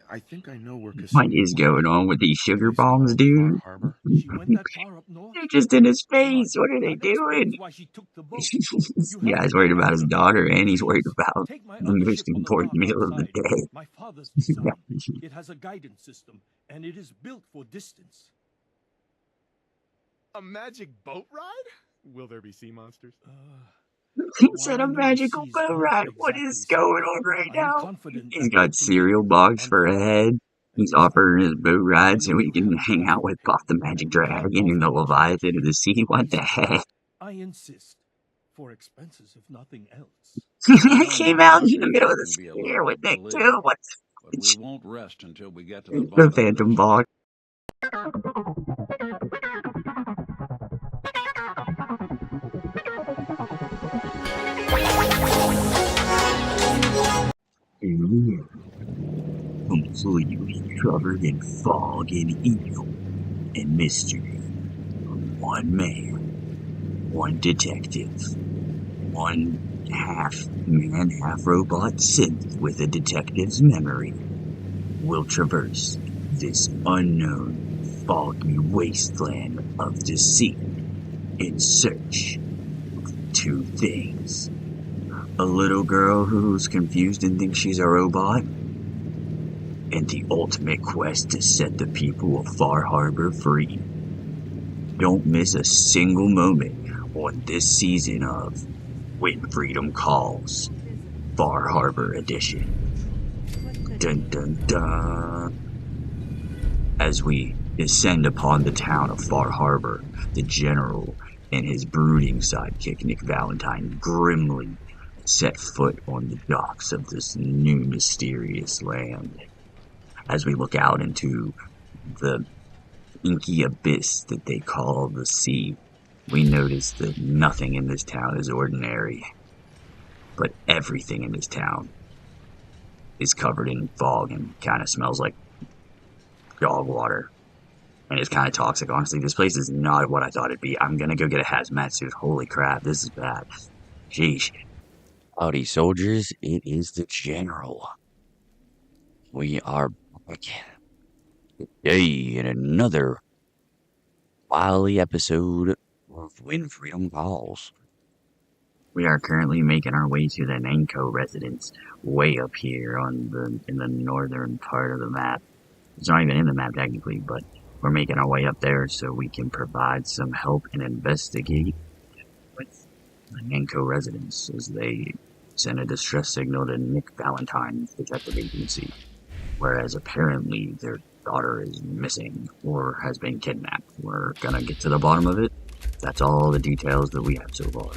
I think I know where What Cassini is went. going on with these sugar Facing bombs, off Far dude? Harbor. She went that far up north? They're just in his God, face. What are they that doing? explains why she took the boat. This You have to guy's go worried about his after her. daughter, and he's worried Please, about take my the other most ship on the important dock meal of the outside. day. My father's design. It has a guidance system, and it is built for distance. A magic boat ride? Will there be sea monsters? He While said I a know the magical seas boat aren't ride. What exactly is safe, going on right I am now? confident He's that I got can get cereal you back box for a unharmed. head. At He's least I offering hope. his boat I ride know so he you can haven't hang out lost with your Puff pet, the Magic and you can't Dragon and offer the much help. Leviathan of the Sea. What Please, the heck? I insist. For expenses, if nothing else. I He know came my out in the father middle gave of the me the spear with ability to it live, too. What but we won't rest until we get to the the bottom of Phantom this. Box? Ooh, completely covered in fog and evil and mystery. One man, one detective, one half man, half robot synth with a detective's memory will traverse this unknown, foggy wasteland of deceit in search of two things. A little girl who's confused and thinks she's a robot, and the ultimate quest to set the people of Far Harbor free. Don't miss a single moment on this season of When Freedom Calls, Far Harbor Edition. Dun dun dun. As we descend upon the town of Far Harbor, the General and his brooding sidekick Nick Valentine grimly set foot on the docks of this new mysterious land. As we look out into the inky abyss that they call the sea, we notice that nothing in this town is ordinary, but everything in this town is covered in fog and kind of smells like dog water. And it's kind of toxic. Honestly, this place is not what I thought it'd be. I'm gonna go get a hazmat suit. Holy crap, this is bad. Sheesh. Howdy, soldiers. It is the General. We are back today in another wily episode of When Freedom Calls. We are currently making our way to the Nanko residence, way up here in the northern part of the map. It's not even in the map technically, but we're making our way up there so we can provide some help and investigate with the Nanko residents as they send a distress signal to Nick Valentine's detective agency, whereas apparently their daughter is missing or has been kidnapped. We're gonna get to the bottom of it. That's all the details that we have so far.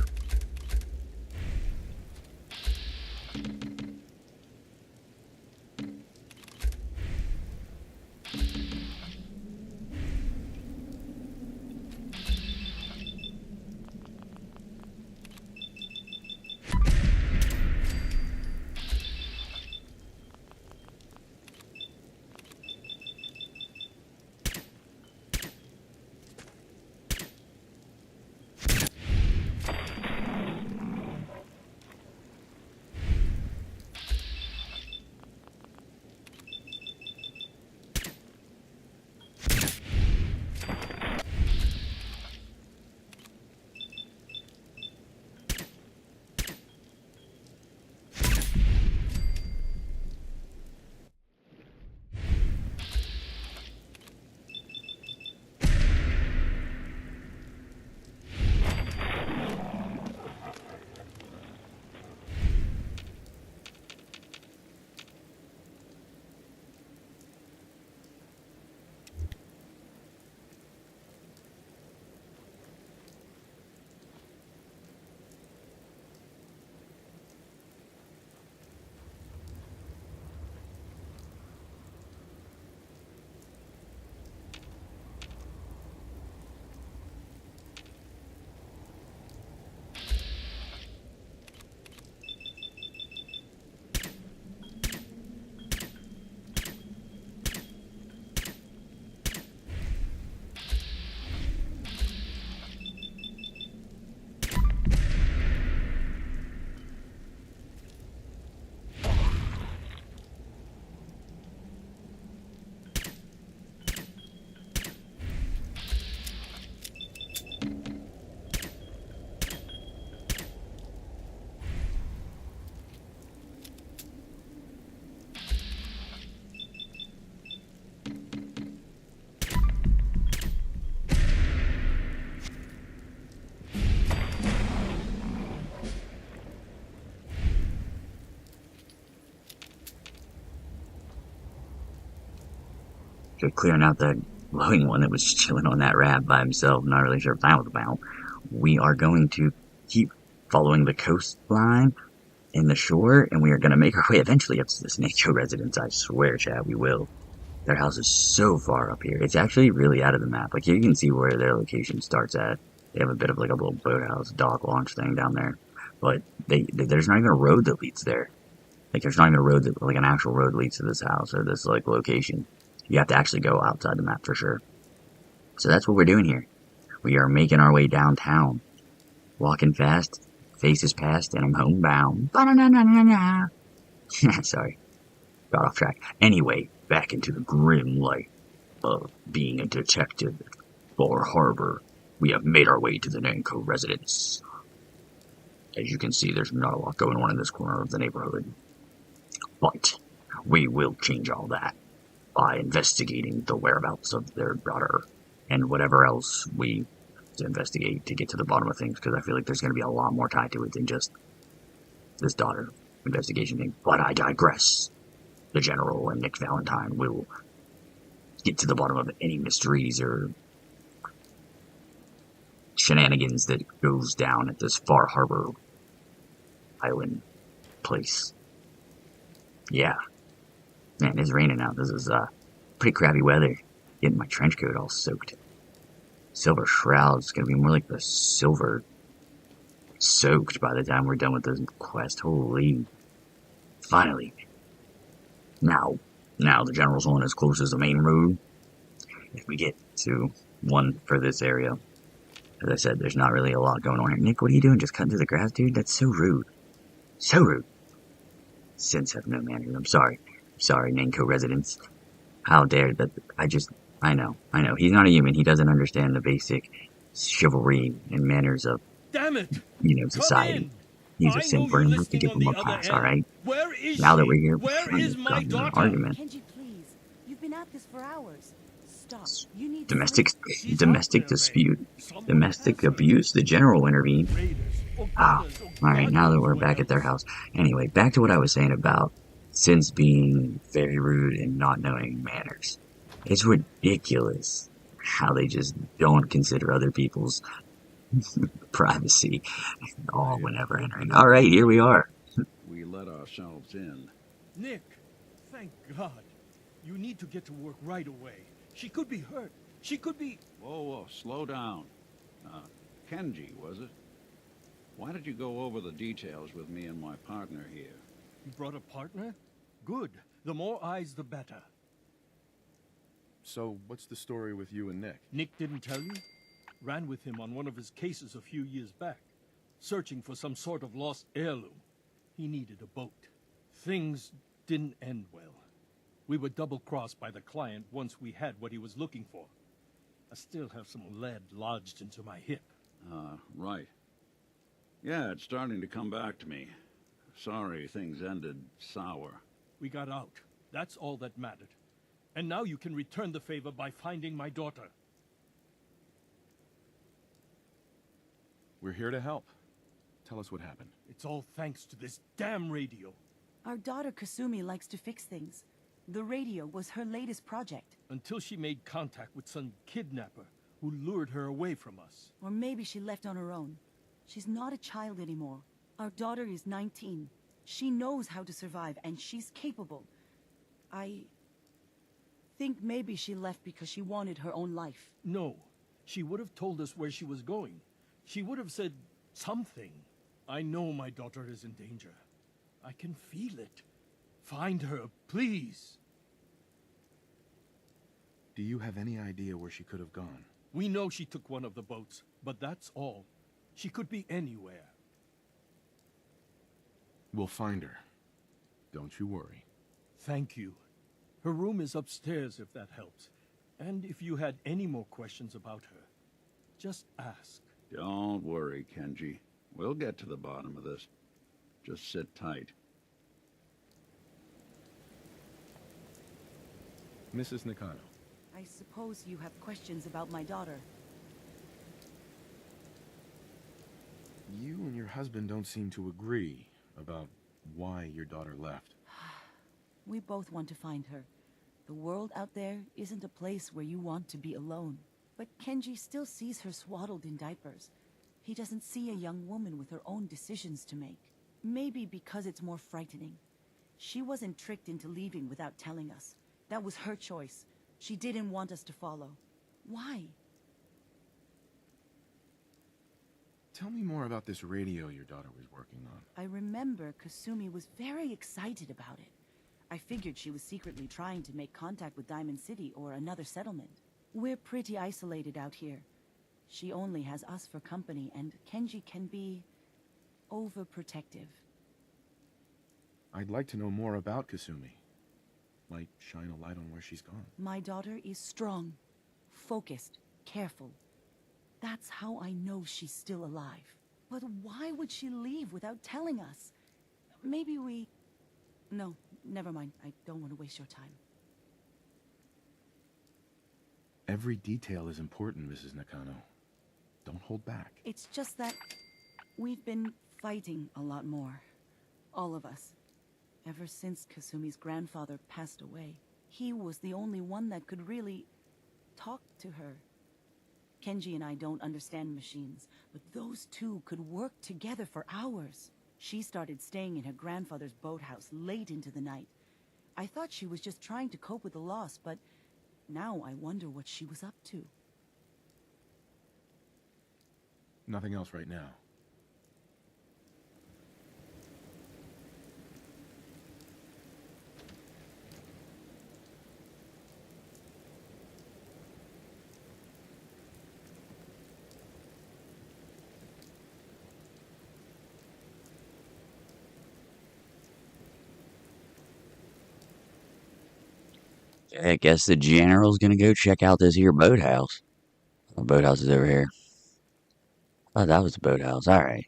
Just clearing out that glowing one that was chilling on that raft by himself. Not really sure what that was about. We are going to keep following the coastline and the shore, and we are going to make our way eventually up to this Nacho residence. I swear, Chad, we will. Their house is so far up here. It's actually really out of the map. Like, here you can see where their location starts at. They have a bit of like a little boathouse, dock launch thing down there. But there's not even a road that leads there. Like, there's not even a road that, like, an actual road leads to this house or this, like, location. You have to actually go outside the map for sure. So that's what we're doing here. We are making our way downtown. Walking fast, faces past, and I'm homebound. Ba-na-na-na-na-na. Sorry. Got off track. Anyway, back into the grim light of being a detective at Farthest Harbor. We have made our way to the Nanko residence. As you can see, there's not a lot going on in this corner of the neighborhood. But we will change all that by investigating the whereabouts of their daughter and whatever else we to investigate to get to the bottom of things, because I feel like there's going to be a lot more tied to it than just this daughter investigation thing. But I digress. The General and Nick Valentine will get to the bottom of any mysteries or shenanigans that goes down at this Farthest Harbor island place. Yeah. Man, it's raining out. This is pretty crappy weather. Getting my trench coat all soaked. Silver Shroud is going to be more like the silver soaked by the time we're done with this quest. Holy. Finally. Now the General's one as close as the main road. If we get to one for this area. As I said, there's not really a lot going on here. Nick, what are you doing? Just cutting through the grass, dude? That's so rude. So rude. Sins have no manners. I'm sorry. Sorry, Nanko residents. How dare that? I know. He's not a human. He doesn't understand the basic chivalry and manners of, Damn it! society. He's a simp. We're going to have to give him a pass, alright? Now that we're here, Where we're is my an daughter? argument. Kenji, please. You've been at this for hours. Stop. You need Domestic She's dispute. Someone Domestic has her. abuse. The General intervened. Raiders, Ah, Ogadas, alright, now that we're Ogadas, back at their house. Anyway, back to what I was saying about Sins being very rude and not knowing manners. It's ridiculous how they just don't consider other people's privacy at all whenever entering. Alright, here we are. We let ourselves in. Nick, thank God. You need to get to work right away. She could be hurt. She could be... Whoa, slow down. Kenji, was it? Why did you go over the details with me and my partner here? You brought a partner? Good. The more eyes, the better. So, what's the story with you and Nick? Nick didn't tell you? Ran with him on one of his cases a few years back, searching for some sort of lost heirloom. He needed a boat. Things didn't end well. We were double-crossed by the client once we had what he was looking for. I still have some lead lodged into my hip. Right. Yeah, it's starting to come back to me. Sorry things ended sour. We got out. That's all that mattered. And now you can return the favor by finding my daughter. We're here to help. Tell us what happened. It's all thanks to this damn radio. Our daughter Kasumi likes to fix things. The radio was her latest project. Until she made contact with some kidnapper who lured her away from us. Or maybe she left on her own. She's not a child anymore. Our daughter is 19. She knows how to survive, and she's capable. I think maybe she left because she wanted her own life. No, she would have told us where she was going. She would have said something. I know my daughter is in danger. I can feel it. Find her, please. Do you have any idea where she could have gone? We know she took one of the boats, but that's all. She could be anywhere. We'll find her. Don't you worry. Thank you. Her room is upstairs if that helps. And if you had any more questions about her, just ask. Don't worry, Kenji. We'll get to the bottom of this. Just sit tight. Mrs. Nakano. I suppose you have questions about my daughter. You and your husband don't seem to agree about why your daughter left. We both want to find her, The world out there isn't a place where you want to be alone. But Kenji still sees her swaddled in diapers. He doesn't see a young woman with her own decisions to make. Maybe because it's more frightening. She wasn't tricked into leaving without telling us. That was her choice. She didn't want us to follow. Why? Tell me more about this radio your daughter was working on. I remember Kasumi was very excited about it. I figured she was secretly trying to make contact with Diamond City or another settlement. We're pretty isolated out here. She only has us for company, and Kenji can be overprotective. I'd like to know more about Kasumi. Might shine a light on where she's gone. My daughter is strong, focused, careful. That's how I know she's still alive. But why would she leave without telling us? Maybe we... No, never mind. I don't want to waste your time. Every detail is important, Mrs. Nakano. Don't hold back. It's just that we've been fighting a lot more. All of us. Ever since Kasumi's grandfather passed away. He was the only one that could really talk to her. Kenji and I don't understand machines, but those two could work together for hours. She started staying in her grandfather's boathouse late into the night. I thought she was just trying to cope with the loss, but now I wonder what she was up to. Nothing else right now. I guess the general's gonna go check out this here boathouse. The boathouse is over here. Oh, that was the boathouse. Alright.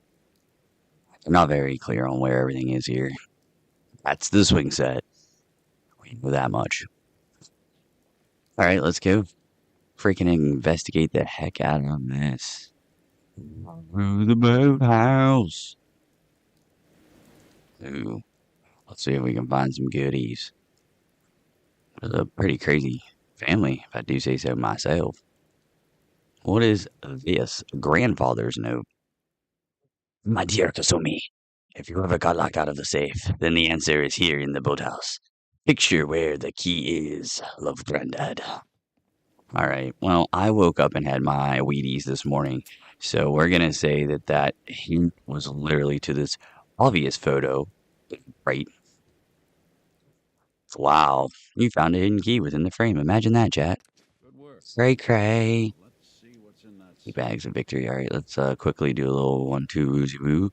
I'm not very clear on where everything is here. That's the swing set. We know that much. Alright, let's go freaking investigate the heck out of this. Oh, the boathouse. Ooh. Let's see if we can find some goodies. It's a pretty crazy family, if I do say so myself. What is this? Grandfather's note. My dear Kasumi, if you ever got locked out of the safe, then the answer is here in the boathouse. Picture where the key is, love Granddad. Alright, well, I woke up and had my Wheaties this morning, so we're gonna say that that hint was literally to this obvious photo, right? Wow, you found a hidden key within the frame. Imagine that, chat. Good work. Cray cray. Let's see what's in that Key safe. bags of victory. Alright, let's quickly do a little 1-2 woozy woo.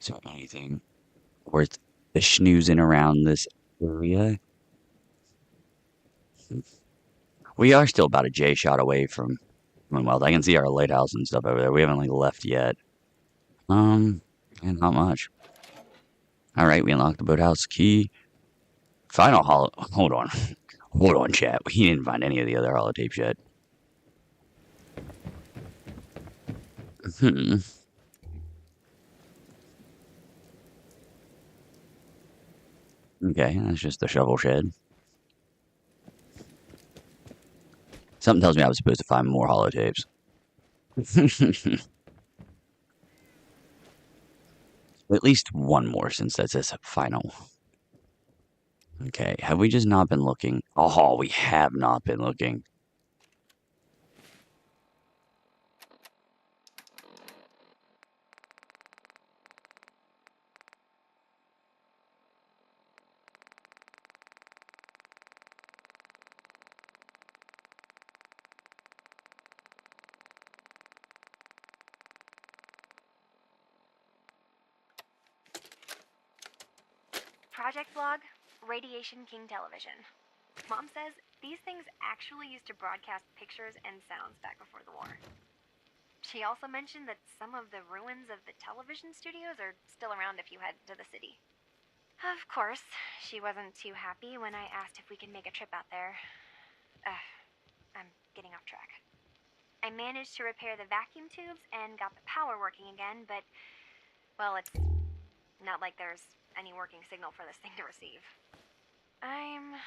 Is there anything worth the schnoozing around this area? We are still about a J shot away from Commonwealth. I can see our lighthouse and stuff over there. We haven't like left yet. And not much. Alright, we unlocked the boathouse key. Final hold on. Hold on, chat. We didn't find any of the other holotapes yet. Okay, that's just the shovel shed. Something tells me I was supposed to find more holotapes. At least one more, since that says final. Okay, have we just not been looking? Oh, we have not been looking. Project Log, Radiation King Television. Mom says these things actually used to broadcast pictures and sounds back before the war. She also mentioned that some of the ruins of the television studios are still around if you head to the city. Of course, she wasn't too happy when I asked if we could make a trip out there. I'm getting off track. I managed to repair the vacuum tubes and got the power working again, but, well, it's not like there's any working signal for this thing to receive. I'm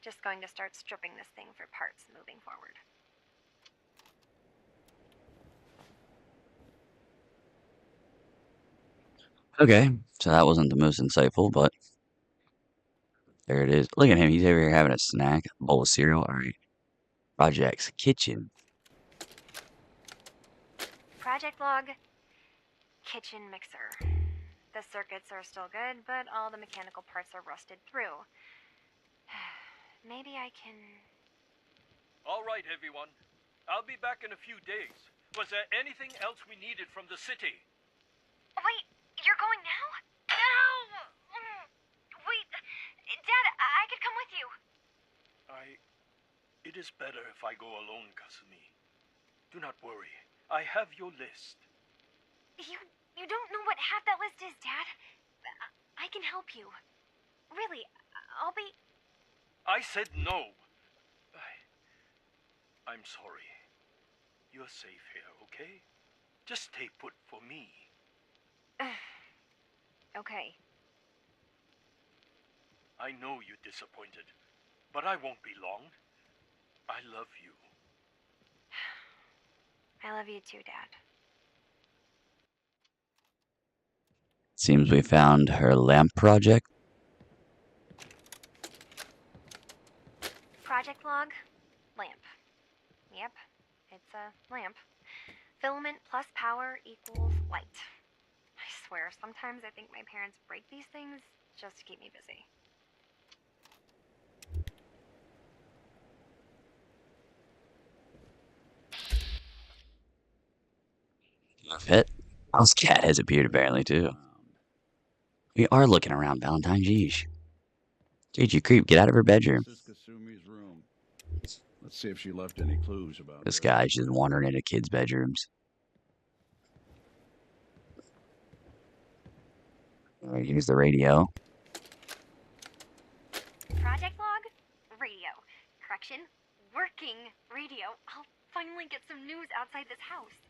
Just going to start stripping this thing for parts moving forward. Okay, so that wasn't the most insightful, but there it is. Look at him. He's over here having a snack, a bowl of cereal. All right. Project's kitchen. Project log, kitchen mixer. The circuits are still good, but all the mechanical parts are rusted through. Maybe I can... All right, everyone. I'll be back in a few days. Was there anything else we needed from the city? Wait, you're going now? No! Wait, Dad, I could come with you. It is better if I go alone, Kasumi. Do not worry. I have your list. You don't know what half that list is, Dad. I can help you. Really, I'll be... I said no. I'm sorry. You're safe here, okay? Just stay put for me. Okay. I know you're disappointed, but I won't be long. I love you. I love you too, Dad. Seems we found her lamp project. Project log, lamp. Yep, it's a lamp. Filament plus power equals light. I swear, sometimes I think my parents break these things just to keep me busy. Fit. House cat has appeared apparently too. We are looking around Valentine. Jeez. Jeez, you creep. Get out of her bedroom. This is Kasumi's room. Let's see if she left any clues about This her. guy's just wandering into kids' bedrooms. Alright, here's the radio. Project log, radio. Correction, working radio. I'll finally get some news outside this house.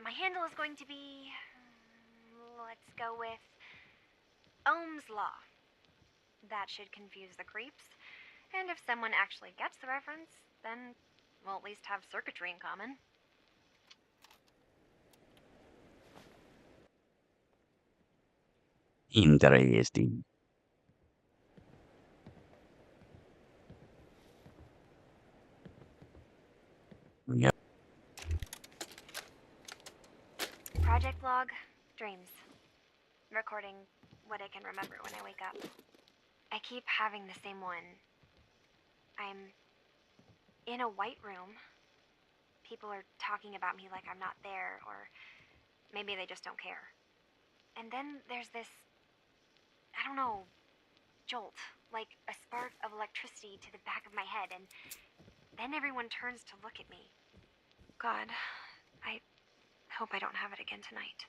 My handle is going to be... let's go with... Ohm's Law. That should confuse the creeps. And if someone actually gets the reference, then we'll at least have circuitry in common. Interesting. Yep. Project log, dreams. Recording what I can remember when I wake up. I keep having the same one. I'm in a white room. People are talking about me like I'm not there, or maybe they just don't care. And then there's this, I don't know, jolt, like a spark of electricity to the back of my head, and then everyone turns to look at me. God, I hope I don't have it again tonight.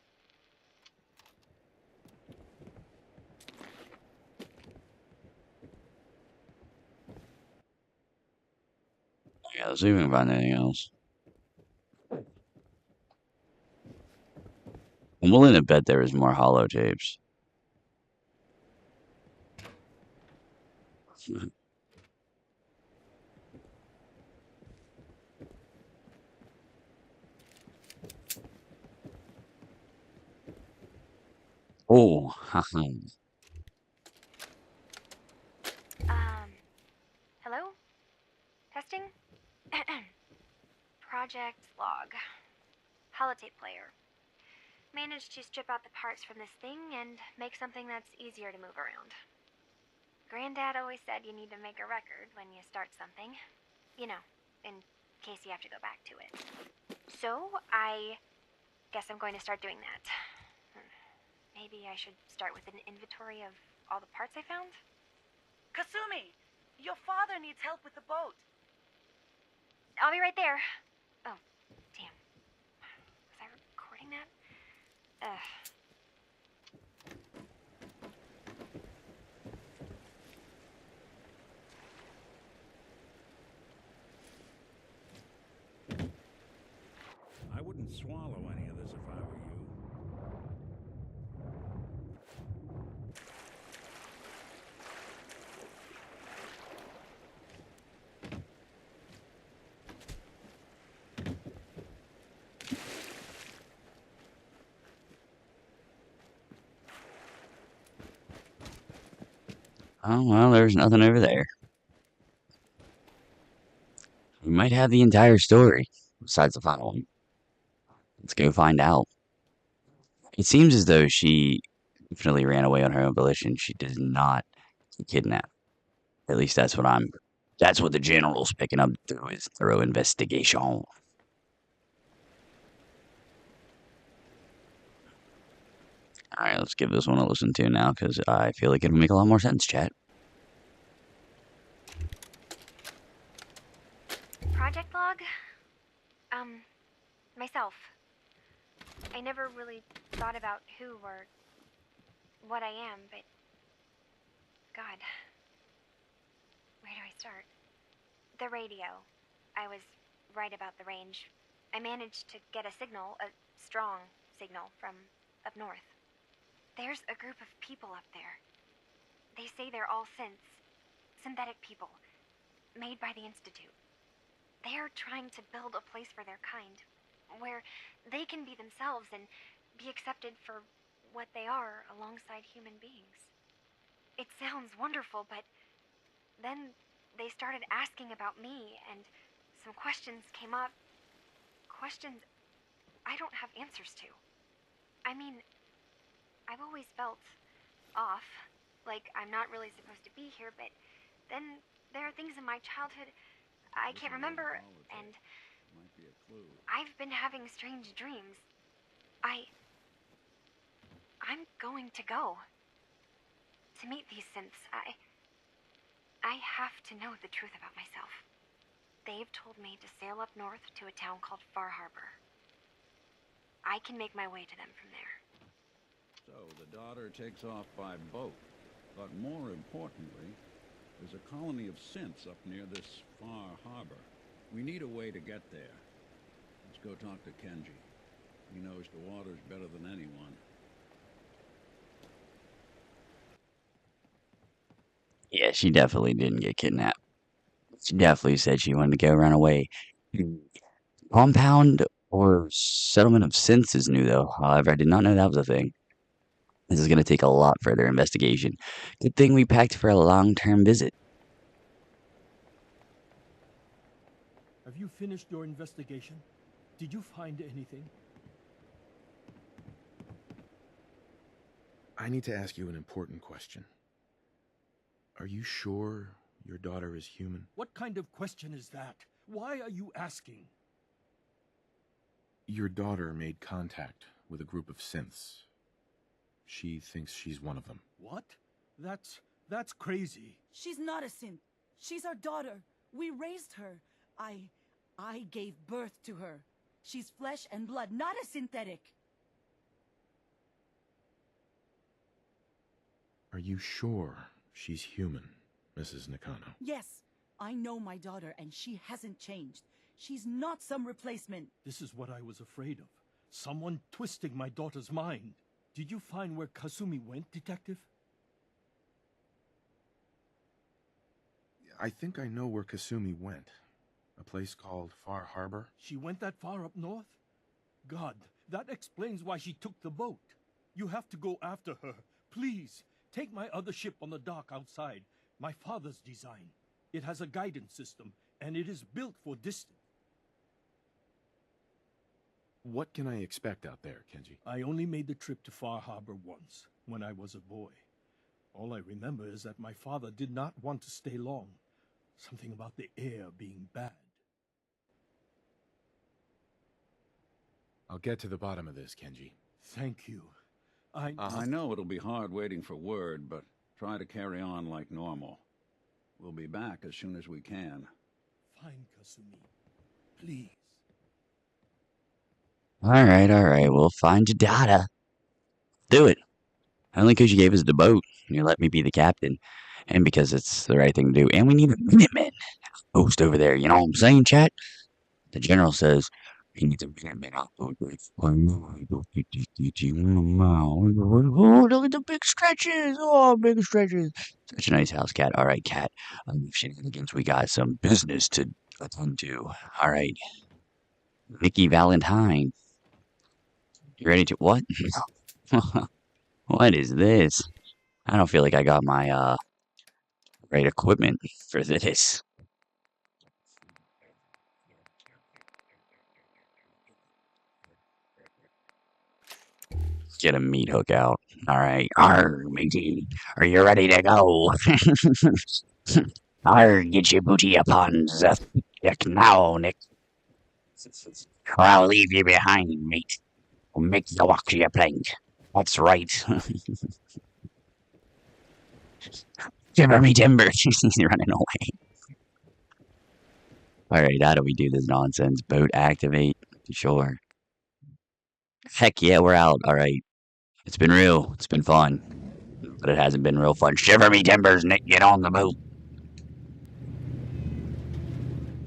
Yeah, let's see if we can find anything else. I'm willing to bet there is more hollow tapes. Oh, Hello? Testing? Project log. Holotape player. Managed to strip out the parts from this thing and make something that's easier to move around. Granddad always said you need to make a record when you start something. You know, in case you have to go back to it. So, I guess I'm going to start doing that. Maybe I should start with an inventory of all the parts I found? Kasumi, your father needs help with the boat. I'll be right there. Oh, damn. Was I recording that? Ugh. I wouldn't swallow any of this if I were you. Oh, well, there's nothing over there. We might have the entire story, besides the final one. Let's go find out. It seems as though she definitely ran away on her own volition. She did not get kidnapped. At least that's what the general's picking up through his thorough investigation. Alright, let's give this one a listen to now, because I feel like it'll make a lot more sense, chat. Project log? Myself. I never really thought about who or what I am, but... God. Where do I start? The radio. I was right about the range. I managed to get a signal, a strong signal, from up north. There's a group of people up there. They say they're all synthetic people, made by the Institute. They're trying to build a place for their kind, where they can be themselves and be accepted for what they are alongside human beings. It sounds wonderful, but then they started asking about me, and some questions came up. Questions I don't have answers to. I mean, I've always felt off, like I'm not really supposed to be here, but then there are things in my childhood I can't remember, and Might be a clue. I've been having strange dreams. I'm going to go to meet these synths. I have to know the truth about myself. They've told me to sail up north to a town called Far Harbor. I can make my way to them from there. So the daughter takes off by boat. But more importantly, there's a colony of synths up near this Far Harbor. We need a way to get there. Let's go talk to Kenji. He knows the waters better than anyone. Yeah, she definitely didn't get kidnapped. She definitely said she wanted to go run away. Compound or settlement of synths is new, though. However, I did not know that was a thing. This is going to take a lot further investigation. Good thing we packed for a long-term visit. Have you finished your investigation? Did you find anything? I need to ask you an important question. Are you sure your daughter is human? What kind of question is that? Why are you asking? Your daughter made contact with a group of synths. She thinks she's one of them. What? That's crazy. She's not a synth. She's our daughter. We raised her. I gave birth to her. She's flesh and blood, not a synthetic. Are you sure she's human, Mrs. Nakano? Yes, I know my daughter, and she hasn't changed. She's not some replacement. This is what I was afraid of. Someone twisting my daughter's mind. Did you find where Kasumi went, Detective? I think I know where Kasumi went. A place called Far Harbor. She went that far up north? God, that explains why she took the boat. You have to go after her. Please, take my other ship on the dock outside. My father's design. It has a guidance system, and it is built for distance. What can I expect out there, Kenji? I only made the trip to Far Harbor once, when I was a boy. All I remember is that my father did not want to stay long. Something about the air being bad. I'll get to the bottom of this, Kenji. Thank you. I know it'll be hard waiting for word, but try to carry on like normal. We'll be back as soon as we can. Fine, Kasumi. Please. Alright, we'll find your data. Do it. Only because you gave us the boat, and you let me be the captain. And because it's the right thing to do. And we need a Minuteman post over there, you know what I'm saying, chat? The general says, he needs a Minuteman outpost. Oh, look at the big stretches! Oh, big stretches! Such a nice house, cat. Alright, cat. Shenanigans, we got some business to attend to. Alright. Nicky Valentine. You ready to... What? What is this? I don't feel like I got my, Great equipment for this. Get a meat hook out. All right. Arr, matey. Are you ready to go? Arr, get your booty upon the deck now, Nick. Or I'll leave you behind, mate. I'll make you walk to your plank. That's right. Shiver me timbers. He's running away. Alright, how do we do this nonsense? Boat activate. Sure. Heck yeah, we're out. Alright. It's been real. It's been fun. But it hasn't been real fun. Shiver me timbers, Nick. Get on the boat.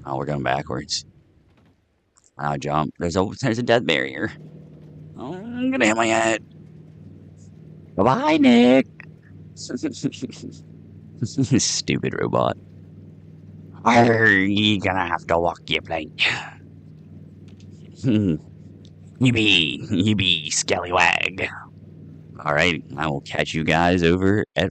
Oh, we're going backwards. I'll jump. There's a death barrier. Oh, I'm gonna hit my head. Bye-bye, Nick. Stupid robot. You're gonna have to walk your plank. You be scallywag. Alright, I will catch you guys over at